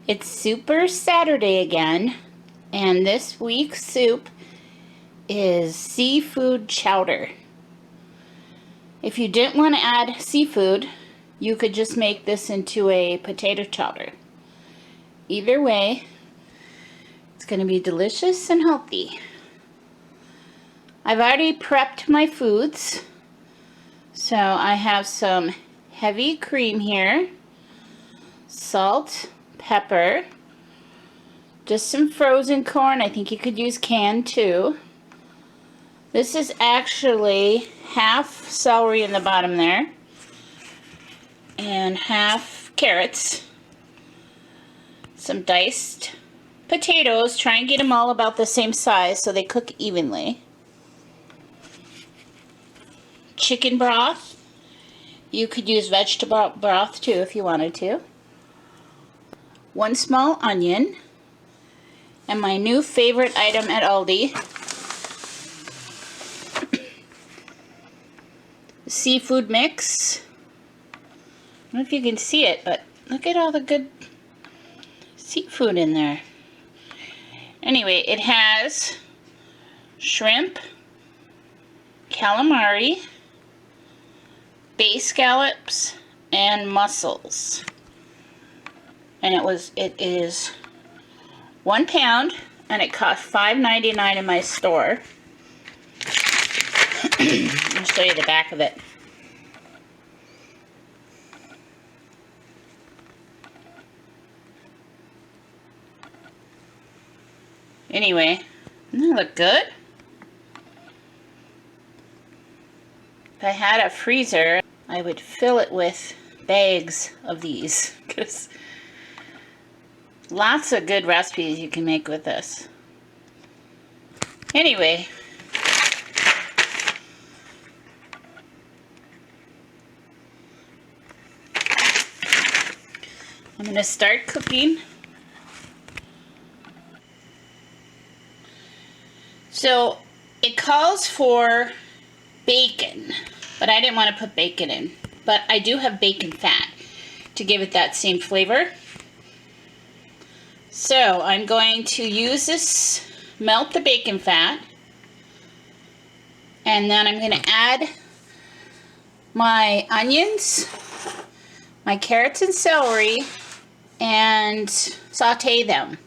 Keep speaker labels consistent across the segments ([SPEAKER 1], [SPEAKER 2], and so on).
[SPEAKER 1] It's Super Saturday again, and this week's soup is seafood chowder. If you didn't want to add seafood, you could just make this into a potato chowder. Either way, it's going to be delicious and healthy. I've already prepped my foods, so I have some heavy cream here, salt, pepper, just some frozen corn. I think you could use canned too. This is actually half celery in the bottom there and half carrots. Some diced potatoes. Try and get them all about the same size so they cook evenly. Chicken broth. You could use vegetable broth too if you wanted to. 1 small onion, and my new favorite item at Aldi, seafood mix. I don't know if you can see it, but look at all the good seafood in there. Anyway, it has shrimp, calamari, bay scallops, and mussels. And it is 1 pound, and it cost $5.99 in my store. I'll show you the back of it. Anyway, doesn't that look good? If I had a freezer, I would fill it with bags of these, because lots of good recipes you can make with this. Anyway, I'm going to start cooking. So it calls for bacon, but I didn't want to put bacon in. But I do have bacon fat to give it that same flavor. So I'm going to use this, melt the bacon fat, and then I'm going to add my onions, my carrots and celery, and saute them.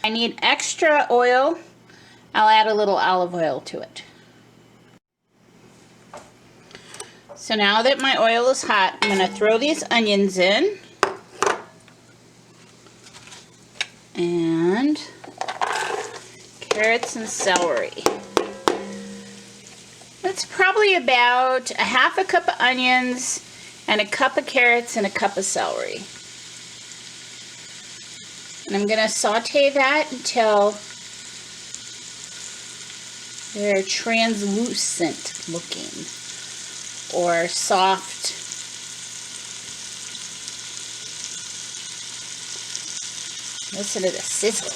[SPEAKER 1] I need extra oil. I'll add a little olive oil to it. So now that my oil is hot, I'm going to throw these onions in. And carrots and celery. That's probably about a half a cup of onions and a cup of carrots and a cup of celery. And I'm going to saute that until they're translucent looking or soft. Listen to the sizzle.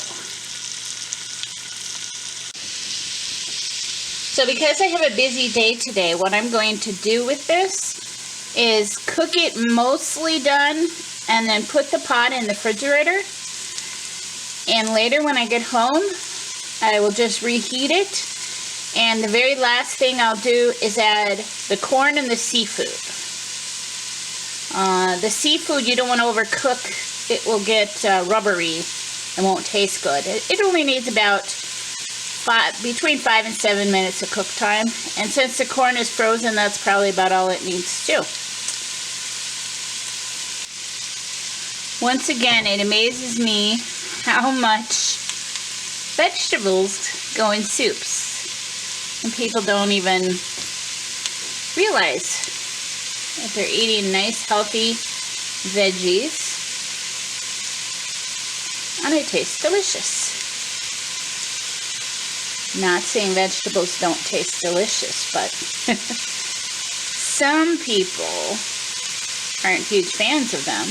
[SPEAKER 1] So because I have a busy day today, what I'm going to do with this is cook it mostly done and then put the pot in the refrigerator. And later when I get home, I will just reheat it. And the very last thing I'll do is add the corn and the seafood. The seafood you don't want to overcook. It will get rubbery and won't taste good. It only needs about between 5 and 7 minutes of cook time. And since the corn is frozen, that's probably about all it needs too. Once again, it amazes me how much vegetables go in soups. And people don't even realize that they're eating nice, healthy veggies. And it tastes delicious. Not saying vegetables don't taste delicious, but some people aren't huge fans of them,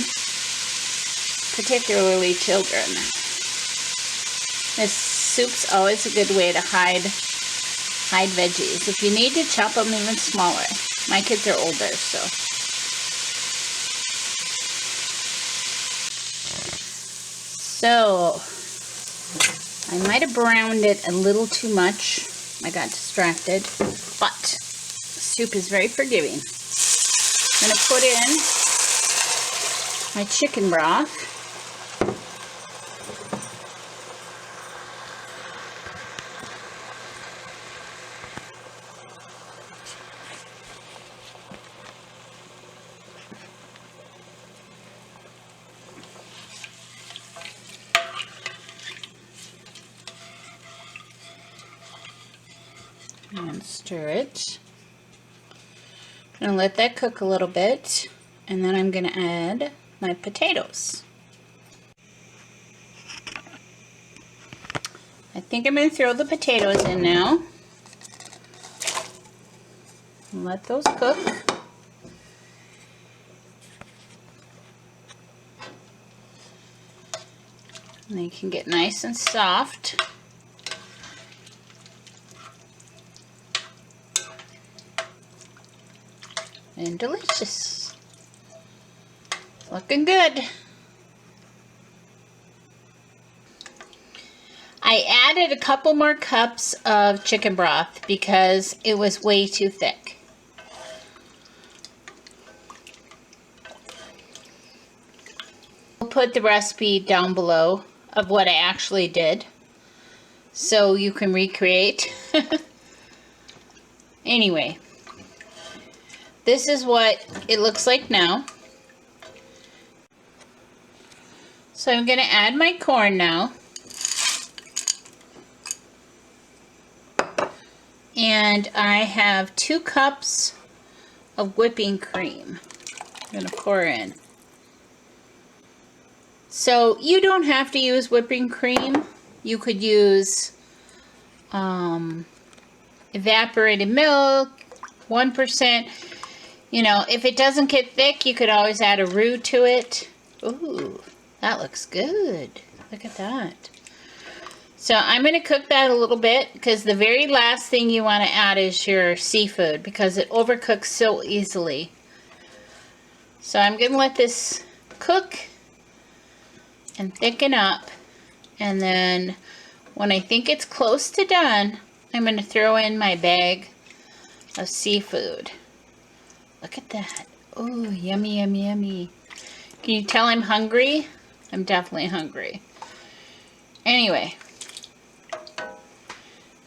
[SPEAKER 1] particularly children. This soup's always a good way to hide veggies. If you need to chop them even smaller. My kids are older, so So, I might have browned it a little too much. I got distracted, but the soup is very forgiving. I'm going to put in my chicken broth. And stir it. I'm going to let that cook a little bit, and then I'm going to add my potatoes. I think I'm going to throw the potatoes in now. And let those cook. And they can get nice and soft. And delicious. Looking good. I added a couple more cups of chicken broth because it was way too thick. I'll put the recipe down below of what I actually did so you can recreate. Anyway. This is what it looks like now. So I'm going to add my corn now. And I have 2 cups of whipping cream. I'm going to pour in. So you don't have to use whipping cream. You could use evaporated milk, 1%. You know, if it doesn't get thick, you could always add a roux to it. Ooh, that looks good. Look at that. So I'm going to cook that a little bit because the very last thing you want to add is your seafood because it overcooks so easily. So I'm going to let this cook and thicken up. And then when I think it's close to done, I'm going to throw in my bag of seafood. Look at that. Oh, yummy, yummy, yummy. Can you tell I'm hungry? I'm definitely hungry. Anyway.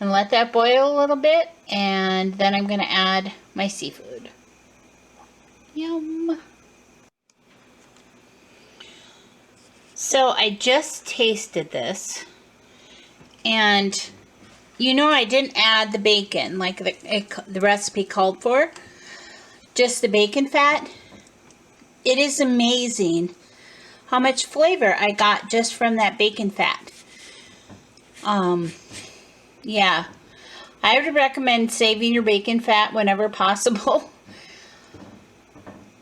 [SPEAKER 1] And let that boil a little bit. And then I'm going to add my seafood. Yum. So I just tasted this. And you know I didn't add the bacon like the recipe called for. Just the bacon fat. It is amazing how much flavor I got just from that bacon fat. Yeah, I would recommend saving your bacon fat whenever possible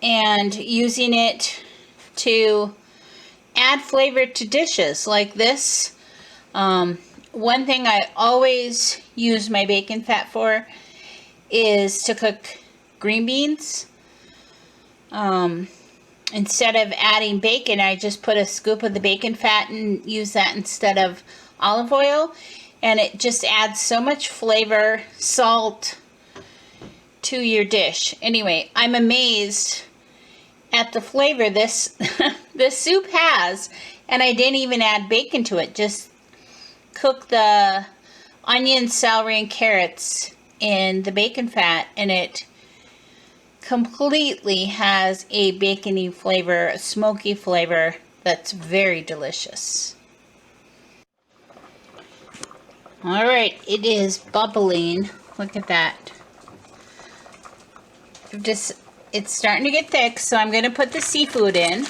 [SPEAKER 1] and using it to add flavor to dishes like this. One thing I always use my bacon fat for is to cook green beans. Instead of adding bacon, I just put a scoop of the bacon fat and use that instead of olive oil. And it just adds so much flavor, salt to your dish. Anyway, I'm amazed at the flavor this this soup has. And I didn't even add bacon to it. Just cook the onions, celery, and carrots in the bacon fat. And it completely has a bacony flavor, a smoky flavor that's very delicious. All right, it is bubbling. Look at that. It's starting to get thick, so I'm going to put the seafood in.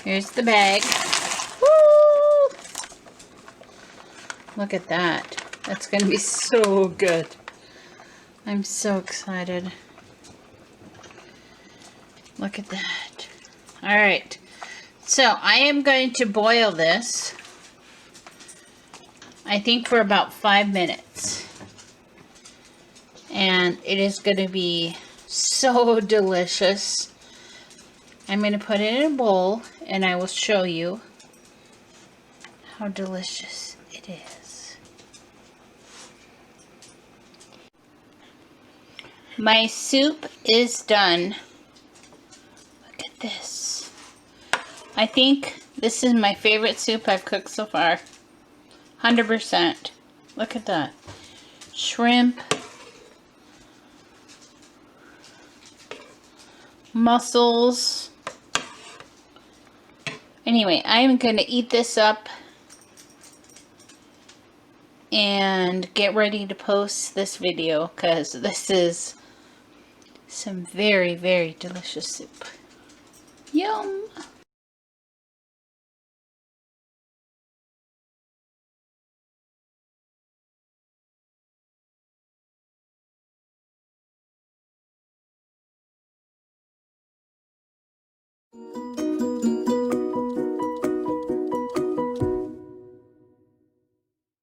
[SPEAKER 1] Here's the bag. Woo! Look at that. That's going to be so good. I'm so excited. Look at that. All right. So I am going to boil this, I think, for about 5 minutes. And it is going to be so delicious. I'm going to put it in a bowl and I will show you. how delicious it is. My soup is done. Look at this. I think this is my favorite soup I've cooked so far. 100%. Look at that. Shrimp, mussels. Anyway, I'm going to eat this up and get ready to post this video because this is some very, very delicious soup. Yum!